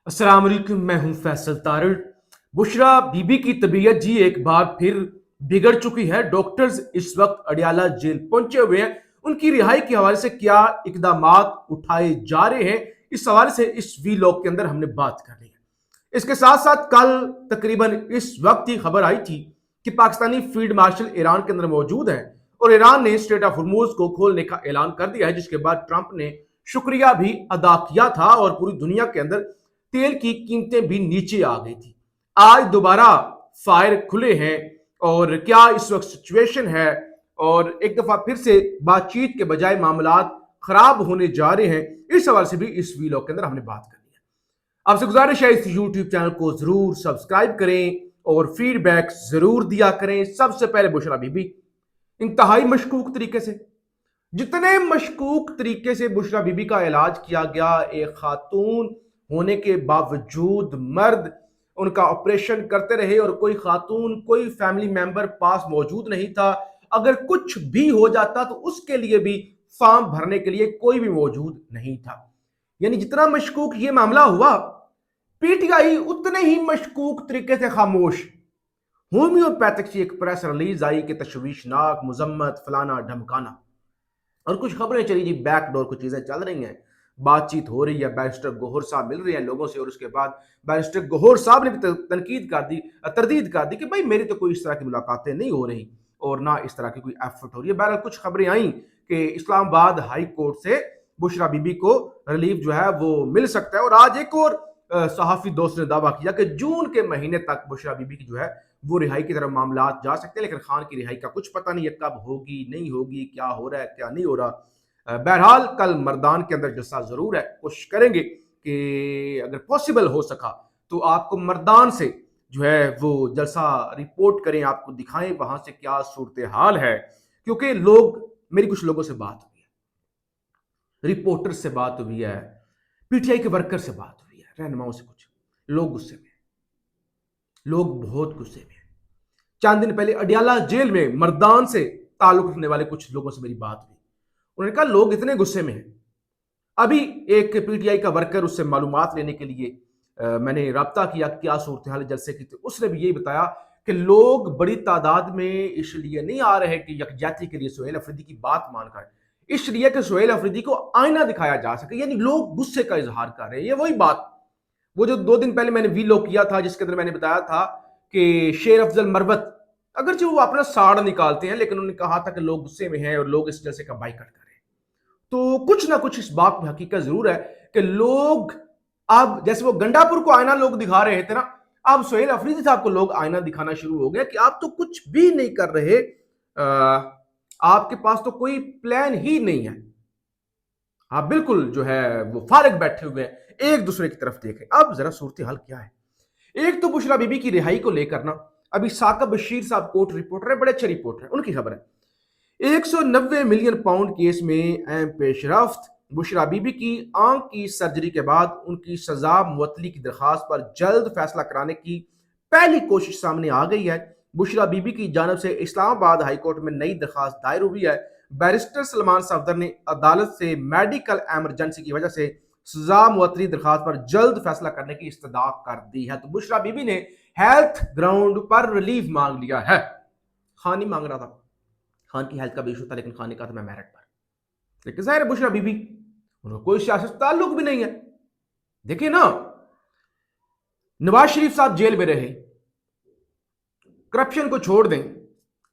अस्सलाम वालेकुम, मैं हूं फैसल तारड़। बुशरा बीबी की तबीयत जी एक बार फिर बिगड़ चुकी है। डॉक्टर्स इस वक्त अडियाला जेल पहुंचे हुए हैं। उनकी रिहाई के हवाले से क्या इकदाम उठाए जा रहे हैं, इस हवाले से इस वीलॉग के अंदर हमने बात करनी है। इसके साथ साथ कल तकरीबन इस वक्त ही खबर आई थी कि पाकिस्तानी फील्ड मार्शल ईरान के अंदर मौजूद है और ईरान ने स्ट्रेट ऑफ हॉर्मोज को खोलने का ऐलान कर दिया है, जिसके बाद ट्रंप ने शुक्रिया भी अदा किया था और पूरी दुनिया के अंदर तेल की कीमतें भी नीचे आ गई थी। आज दोबारा फायर खुले हैं और क्या इस वक्त सिचुएशन है, और एक दफा फिर से बातचीत के बजाय मामला खराब होने जा रहे हैं, इस सवाल से भी इस वीलॉग के अंदर हमने बात करनी है। आपसे गुजारिश है इस यूट्यूब चैनल को जरूर सब्सक्राइब करें और फीडबैक जरूर दिया करें। सबसे पहले बुशरा बीबी इंतहाई मशकूक तरीके से, जितने मशकूक तरीके से बुशरा बीबी का इलाज किया गया, एक खातून होने के बावजूद मर्द उनका ऑपरेशन करते रहे और कोई खातून, कोई फैमिली मेंबर पास मौजूद नहीं था। अगर कुछ भी हो जाता तो उसके लिए भी फॉर्म भरने के लिए कोई भी मौजूद नहीं था। यानी जितना मशकूक ये मामला हुआ, पीटीआई उतने ही मशकूक तरीके से खामोश। होम्योपैथिक से एक प्रेस रिलीज आई कि तशवीशनाक, मुजम्मत, फलाना ढमकाना, और कुछ खबरें चली जी, बैकडोर कुछ चीजें चल रही हैं, बातचीत हो रही है, बैरिस्टर गौहर साहब मिल रहे हैं लोगों से, और उसके बाद बैरिस्टर गौहर साहब ने भी तनकीद कर दी, तरदीद कर दी कि भाई मेरी तो कोई इस तरह की मुलाकातें नहीं हो रही और ना इस तरह की कोई एफर्ट हो रही है। बहरहाल कुछ खबरें आई कि इस्लामाबाद हाई कोर्ट से बुशरा बीबी को रिलीफ जो है वो मिल सकता है, और आज एक और सहाफी दोस्त ने दावा किया कि जून के महीने तक बुशरा बीबी की जो है वो रिहाई की तरफ मामला जा सकते हैं, लेकिन खान की रिहाई का कुछ पता नहीं है, कब होगी नहीं होगी, क्या हो रहा है क्या नहीं हो रहा। बहरहाल कल मर्दान के अंदर जलसा जरूर है, कोशिश करेंगे कि अगर पॉसिबल हो सका तो आपको मर्दान से जो है वो जलसा रिपोर्ट करें, आपको दिखाएं वहां से क्या सूरत हाल है। क्योंकि लोग, मेरी कुछ लोगों से बात हुई है, रिपोर्टर से बात हुई है, पीटीआई के वर्कर से बात हुई है, रहनुमाओं से, कुछ लोग गुस्से में, लोग बहुत गुस्से में। चंद दिन पहले अडियाला जेल में मर्दान से ताल्लुक रखने वाले कुछ लोगों से मेरी बात हुई। उन्होंने कहा लोग इतने गुस्से में हैं। अभी एक पीटीआई का वर्कर, उससे मालूमात लेने के लिए मैंने राब्ता किया क्या सूरत हाल जलसे की, तो उसने भी यही बताया कि लोग बड़ी तादाद में इसलिए नहीं आ रहे कि यकजाती के लिए सुहेल अफरीदी की बात मानकर, इसलिए कि सुहेल अफरीदी को आईना दिखाया जा सके। यानी लोग गुस्से का इजहार कर रहे हैं। ये वही बात, वो जो 2 दिन पहले मैंने वीलॉग किया था जिसके अंदर मैंने बताया था कि शेर अफजल मरवत, अगर जो वो अपना साड़ निकालते हैं, लेकिन उन्होंने कहा था कि लोग गुस्से में हैं और लोग इस जलसे का बाइकआउट करें। तो कुछ ना कुछ इस बात में हकीकत जरूर है कि लोग अब, जैसे वो गंडापुर को आईना लोग दिखा रहे थे ना, अब सुहेल अफरीदी साहब को लोग आईना दिखाना शुरू हो गया कि आप तो कुछ भी नहीं कर रहे, आपके पास तो कोई प्लान ही नहीं है, आप बिल्कुल जो है वो फारिग बैठे हुए हैं, एक दूसरे की तरफ देखें। अब जरा सूरत हाल क्या है। एक तो बुशरा बीबी की रिहाई को लेकर ना, अभी साकब बशीर साहब कोर्ट रिपोर्टर है, बड़े अच्छे रिपोर्टर है, उनकी खबर है 190 मिलियन पाउंड केस में अहम पेशरफ्त। बुशरा बीबी की आंख की सर्जरी के बाद उनकी सजा मुअत्तली की दरखास्त पर जल्द फैसला कराने की पहली कोशिश सामने आ गई है। बुशरा बीबी की जानब से इस्लामाबाद हाईकोर्ट में नई दरखास्त दायर हुई है। बैरिस्टर सलमान सफदर ने अदालत से मेडिकल एमरजेंसी की वजह से सजा मुअत्तली दरखास्त पर जल्द फैसला करने की इस्तदा कर दी है। तो बुशरा बीबी ने हेल्थ ग्राउंड पर रिलीफ मांग लिया है। खान ही मांग रहा था, खान की हेल्थ का भी इशू था, लेकिन खान ने कहा था मैं मेरिट पर। लेकिन जाहिर है बुशरा बीबी, उनको कोई सियासत से ताल्लुक भी नहीं है। देखिए ना, नवाज शरीफ साहब जेल में रहे, करप्शन को छोड़ दें,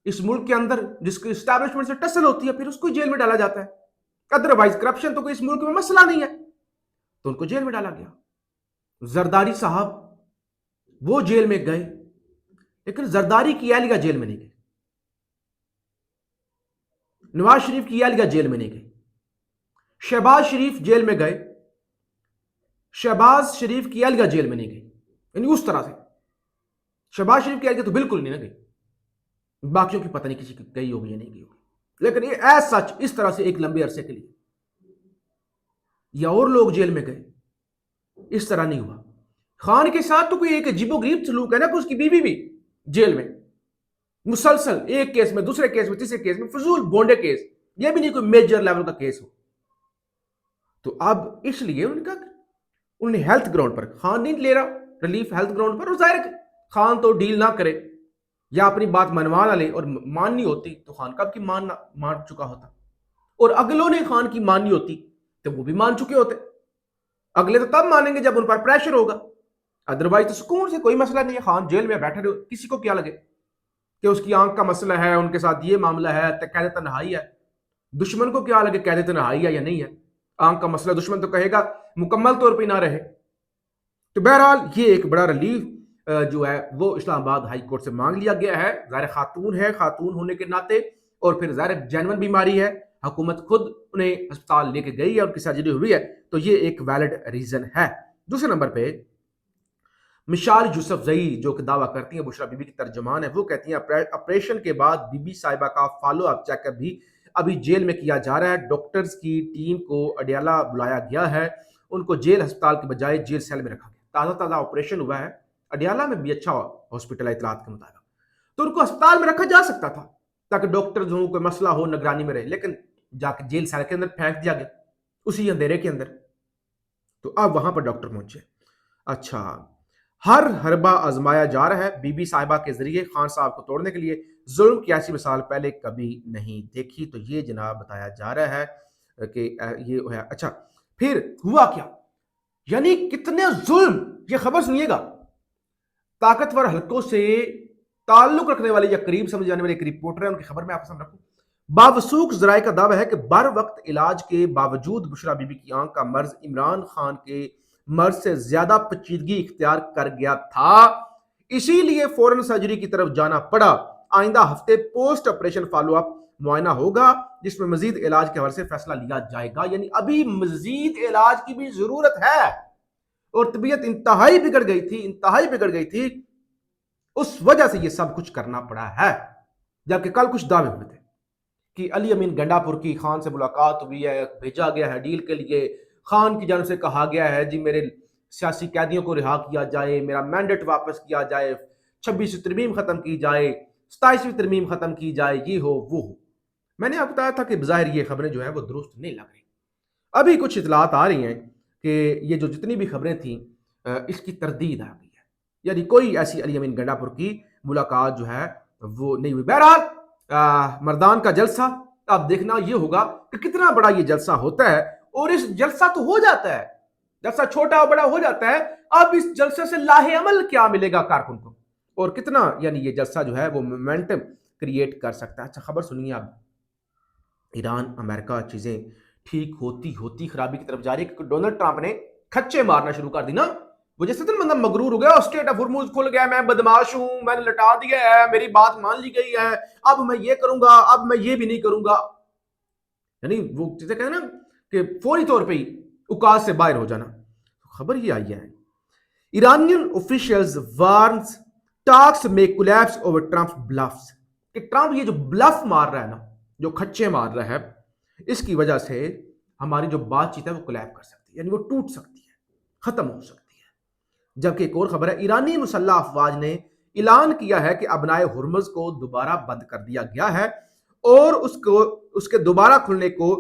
इस मुल्क के अंदर जिसकी एस्टैब्लिशमेंट से टसल होती है फिर उसको जेल में डाला जाता है। अदरवाइज करप्शन तो कोई इस मुल्क में मसला नहीं है, तो उनको जेल में डाला गया। जरदारी साहब वो जेल में गए, लेकिन जरदारी की एहलिया जेल में नहीं गई, नवाज शरीफ की एहलिया जेल में नहीं गई, शहबाज शरीफ जेल में गए, शहबाज शरीफ की एहलिया जेल में नहीं गई। यानी उस तरह से शहबाज शरीफ की एहलिया तो बिल्कुल नहीं ना गई, बाकियों की पता नहीं किसी की गई होगी या नहीं गई होगी, लेकिन ये एज सच इस तरह से एक लंबे अरसे के लिए या और लोग जेल में गए, इस तरह नहीं हुआ। खान के साथ तो कोई एक अजीबोगरीब सलूक है ना कि उसकी बीवी भी जेल में, मुसलसल एक केस में, दूसरे केस में, तीसरे केस में, फजूल बोंडे केस, ये भी नहीं कोई मेजर लेवल का केस हो। तो अब इसलिए उनका انہیں ہیلتھ گراؤنڈ پر خان نہیں لے رہا ریلیف ہیلتھ گراؤنڈ پر، اور ظاہر ہے خان تو ڈیل نہ کرے یا اپنی بات منوا نہ لے اور ماننی ہوتی تو خان کب کی مان چکا ہوتا، اور اگلوں نے خان کی ماننی ہوتی تو وہ بھی مان چکے ہوتے. اگلے تو تب مانیں گے جب ان پر پریشر ہوگا، ادروائز تو سکون سے کوئی مسئلہ نہیں ہے. خان جیل میں بیٹھے رہے، کسی کو کیا لگے کہ اس کی آنکھ کا مسئلہ ہے، ان کے ساتھ یہ معاملہ ہے، قید تنہائی ہے. دشمن کو کیا لگے قید تنہائی ہے یا نہیں ہے، آنکھ کا مسئلہ دشمن تو کہے گا مکمل طور پہ نہ رہے. تو بہرحال یہ ایک بڑا ریلیف جو ہے وہ اسلام آباد ہائی کورٹ سے مانگ لیا گیا ہے. ظاہر خاتون ہے، خاتون ہونے کے ناطے، اور پھر ظاہر جینون بیماری ہے، حکومت خود انہیں ہسپتال لے کے گئی ہے، ان کی سرجری ہوئی ہے، تو یہ ایک ویلڈ ریزن ہے. دوسرے نمبر پہ مشال یوسف زئی جو کہ دعویٰ کرتی ہیں بشرا بی بی کی ترجمان ہے، وہ کہتی ہیں آپریشن کے بعد بی بی صاحبہ کا فالو اپ چیک اپ بھی ابھی جیل میں کیا جا رہا ہے. ڈاکٹرز کی ٹیم کو اڈیالہ بلایا گیا ہے، ان کو جیل ہسپتال کے بجائے جیل سیل میں رکھا گیا. تازہ آپریشن ہوا ہے اڈیالہ میں بھی، اچھا ہاسپٹل ہے اطلاعات کے مطابق، تو ان کو ہسپتال میں رکھا جا سکتا تھا تاکہ ڈاکٹرز ہوں، کوئی مسئلہ ہو، نگرانی میں رہے، لیکن جا کے جیل سیل کے اندر پھینک دیا گیا اسی اندھیرے کے اندر. تو اب وہاں پر ڈاکٹر پہنچے. اچھا، ہر حربہ آزمایا جا رہا ہے بی بی صاحبہ کے ذریعے خان صاحب کو توڑنے کے لیے. ظلم کی ایسی مثال پہلے کبھی نہیں دیکھی. تو یہ جناب بتایا جا رہا ہے کہ یہ ہے. اچھا پھر ہوا کیا، یعنی کتنے ظلم. یہ خبر سنیے گا، طاقتور حلقوں سے تعلق رکھنے والے یا قریب سمجھ جانے والے ایک رپورٹر ہے، ان کی خبر میں آپ کے سامنے رکھوں. باوثوق ذرائع کا دعویٰ ہے کہ بر وقت علاج کے باوجود بشرا بی بی کی آنکھ کا مرض عمران خان کے مرض سے زیادہ پیچیدگی اختیار کر گیا تھا، اسی لیے فوراً سرجری کی طرف جانا پڑا. آئندہ ہفتے پوسٹ آپریشن فالو اپ معائنہ ہوگا جس میں مزید علاج کے حوالے سے فیصلہ لیا جائے گا. یعنی ابھی مزید علاج کی بھی ضرورت ہے، اور طبیعت انتہائی بگڑ گئی تھی، اس وجہ سے یہ سب کچھ کرنا پڑا ہے. جبکہ کل کچھ دعوے ہوئے تھے کہ علی امین گنڈا پور کی خان سے ملاقات ہوئی ہے، بھیجا گیا ہے ڈیل کے لیے، خان کی جانب سے کہا گیا ہے جی میرے سیاسی قیدیوں کو رہا کیا جائے، میرا مینڈیٹ واپس کیا جائے، 26ویں ترمیم ختم کی جائے، 27ویں ترمیم ختم کی جائے، یہ ہو وہ ہو. میں نے آپ بتایا تھا کہ بظاہر یہ خبریں جو ہیں وہ درست نہیں لگ رہی. ابھی کچھ اطلاعات آ رہی ہیں کہ یہ جو جتنی بھی خبریں تھیں اس کی تردید آ گئی ہے، یعنی کوئی ایسی علی امین گنڈا پور کی ملاقات جو ہے وہ نہیں ہوئی. بہرحال مردان کا جلسہ اب دیکھنا یہ ہوگا کہ کتنا بڑا یہ جلسہ ہوتا ہے، اور اس جلسہ تو ہو جاتا ہے، جلسہ چھوٹا اور بڑا ہو جاتا ہے. اب اس جلسے سے لاہ عمل کیا ملے گا کارکن کو، اور کتنا یعنی یہ جلسہ جو ہے وہ مومنٹم کریٹ کر سکتا ہے. اچھا خبر سنیے آپ، ایران امریکہ چیزیں ٹھیک ہوتی خرابی کی طرف جا رہی ہے، کیونکہ ڈونلڈ ٹرمپ نے کھچے مارنا شروع کر دی نا. وہ جیسے تو بندہ مغرور ہو گیا، اسٹیٹ آف ہرموز کھل گیا، میں بدماش ہوں، میں نے لٹا دیا ہے، میری بات مان لی گئی ہے، اب میں یہ کروں گا، اب میں یہ بھی نہیں کروں گا. یعنی وہ چیزیں کہتے ہیں نا کہ فوری طور پہ ہی اوقات سے باہر ہو جانا. خبر یہ آئی ہے ایرانین آفیشلز وارنز ٹاکس میں کولیپس اوور ٹرمپ بلفز، کہ ٹرمپ یہ جو بلف مار رہا ہے نا، جو کھچے مار رہا ہے، اس کی وجہ سے ہماری جو بات چیت ہے وہ کولیپ کر سکتی ہے، یعنی وہ ٹوٹ سکتی ہے، ختم ہو سکتی ہے. جبکہ ایک اور خبر ہے، ایرانی مسلح افواج نے اعلان کیا ہے کہ ابنائے ہرمز کو دوبارہ بند کر دیا گیا ہے، اور اس کے دوبارہ کھلنے کو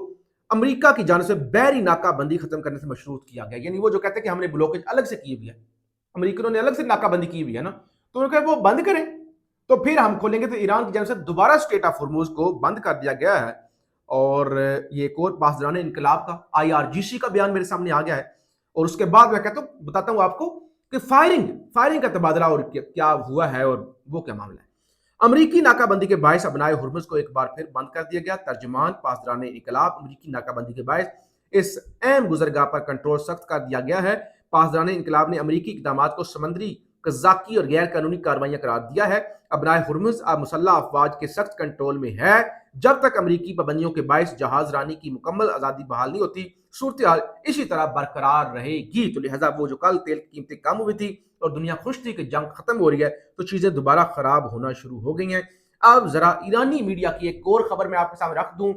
امریکہ کی جانب سے بحری ناکہ بندی ختم کرنے سے مشروط کیا گیا. یعنی وہ جو کہتے ہیں کہ ہم نے بلوکیج الگ سے کی ہوئی ہے، امریکنوں نے الگ سے ناکہ بندی کی ہوئی ہے نا، تو انہوں نے کہا وہ بند کریں تو پھر ہم کھولیں گے. تو ایران کی جانب سے دوبارہ اسٹیٹ آف ہرموز کو بند کر دیا گیا ہے. اور یہ ایک اور پاسداران انقلاب کا IRGC کا بیان میرے سامنے آ گیا ہے، اور اس کے بعد میں کہتا ہوں بتاتا ہوں آپ کو کہ فائرنگ کا تبادلہ اور کیا ہوا ہے اور وہ کیا معاملہ ہے. امریکی ناکہ بندی کے باعث ابنائے ہرمز کو ایک بار پھر بند کر دیا گیا. ترجمان پاسداران انقلاب، امریکی ناکہ بندی کے باعث اس اہم گزرگاہ پر کنٹرول سخت کر دیا گیا ہے. پاسداران انقلاب نے امریکی اقدامات کو سمندری قزاقی اور غیر قانونی کارروائیاں قرار دیا ہے. ابنائے ہرمز اب مسلح افواج کے سخت کنٹرول میں ہے. جب تک امریکی پابندیوں کے باعث جہاز رانی کی مکمل آزادی بحال نہیں ہوتی، صورتحال اسی طرح برقرار رہے گی. تو لہٰذا وہ جو کل تیل کی قیمتیں کم ہوئی تھی اور دنیا خوش تھی کہ جنگ ختم ہو رہی ہے، تو چیزیں دوبارہ خراب ہونا شروع ہو گئی ہیں. اب ذرا ایرانی میڈیا کی ایک اور خبر میں آپ کے سامنے رکھ دوں.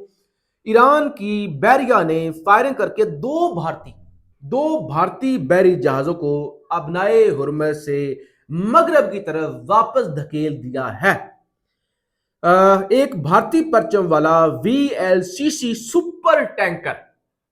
ایران کی بحریہ نے فائرنگ کر کے دو بھارتی بحری جہازوں کو ابنائے ہرمز سے مغرب کی طرف واپس دھکیل دیا ہے. ایک بھارتی پرچم والا VLCC سپر ٹینکر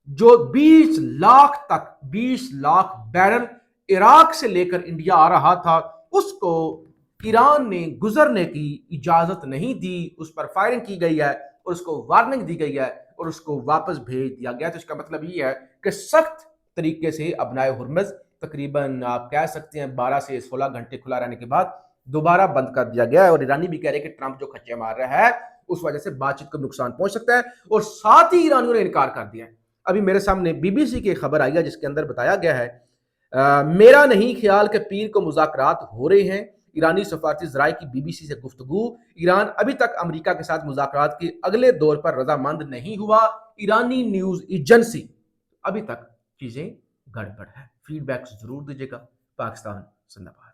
जो 20 लाख बैरल इराक से लेकर इंडिया आ रहा था, उसको ईरान ने गुजरने की इजाजत नहीं दी, उस पर फायरिंग की गई है और उसको वार्निंग दी गई है और उसको वापस भेज दिया गया। तो इसका मतलब ये है कि सख्त तरीके से अपनाए हुर्मज तकरीबन आप कह सकते हैं 12 से 16 घंटे खुला रहने के बाद दोबारा बंद कर दिया गया है। और ईरानी भी कह रहे हैं कि ट्रंप जो खच्चे मार रहा है उस वजह से बातचीत को नुकसान पहुंच सकता है, और साथ ही ईरानियों ने इनकार कर दिया है। अभी मेरे सामने बीबीसी की खबर आई है जिसके अंदर बताया गया है मेरा नहीं ख्याल कि पीर को मुज़ाकरात हो रहे हैं। ईरानी सफारती ज़राए की बीबीसी से गुफ्तगू। ईरान अभी तक अमेरिका के साथ मुज़ाकरात के अगले दौर पर रजामंद नहीं हुआ। ईरानी न्यूज़ एजेंसी। अभी तक चीज़ें गड़बड़ है। फीडबैक जरूर दीजिएगा। पाकिस्तान जिंदाबाद।